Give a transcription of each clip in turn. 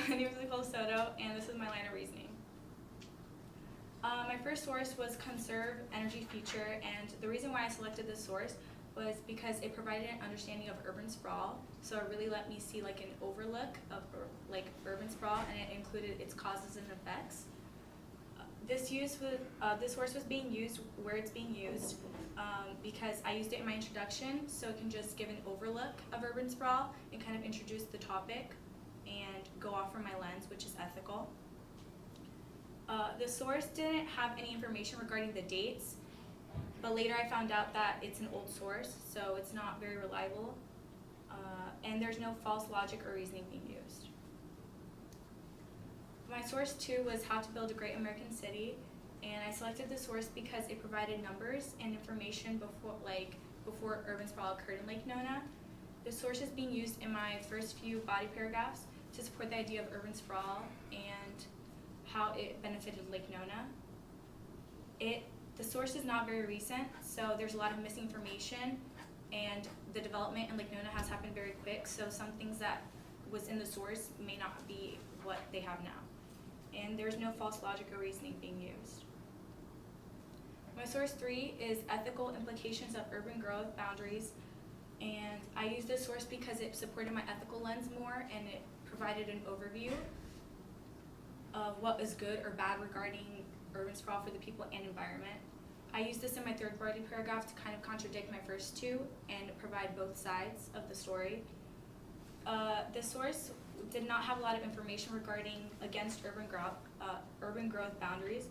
my name is Nicole Soto, and this is my line of reasoning. My first source was conserve energy feature, and the reason why I selected this source was because it provided an understanding of urban sprawl. So it really let me see like an overlook of urban sprawl, and it included its causes and effects. This source was being used where it's being used because I used it in my introduction, so it can just give an overlook of urban sprawl and kind of introduce the topic and go off from my lens, which is ethical. The source didn't have any information regarding the dates, but later I found out that it's an old source, so it's not very reliable, and there's no false logic or reasoning being used. My source 2 was How to Build a Great American City, and I selected this source because it provided numbers and information before urban sprawl occurred in Lake Nona. The source is being used in my first few body paragraphs to support the idea of urban sprawl and how it benefited Lake Nona. The source is not very recent, so there's a lot of missing information, and the development in Lake Nona has happened very quick, so some things that was in the source may not be what they have now. And there's no false logic or reasoning being used. My source 3 is Ethical Implications of Urban Growth Boundaries, and I used this source because it supported my ethical lens more, and it provided an overview of what is good or bad regarding urban sprawl for the people and environment. I used this in my third body paragraph to kind of contradict my first two and provide both sides of the story. The source did not have a lot of information regarding against urban growth boundaries,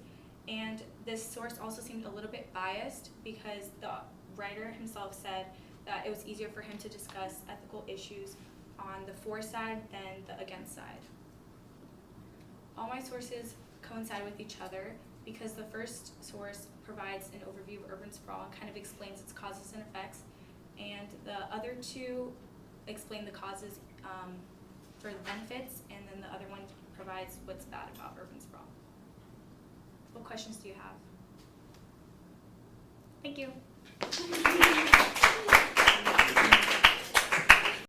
and this source also seemed a little bit biased because the writer himself said that it was easier for him to discuss ethical issues on the for side than the against side. All my sources coincide with each other because the first source provides an overview of urban sprawl and kind of explains its causes and effects, and the other two explain the causes for the benefits, and then the other one provides what's bad about urban sprawl. What questions do you have? Thank you.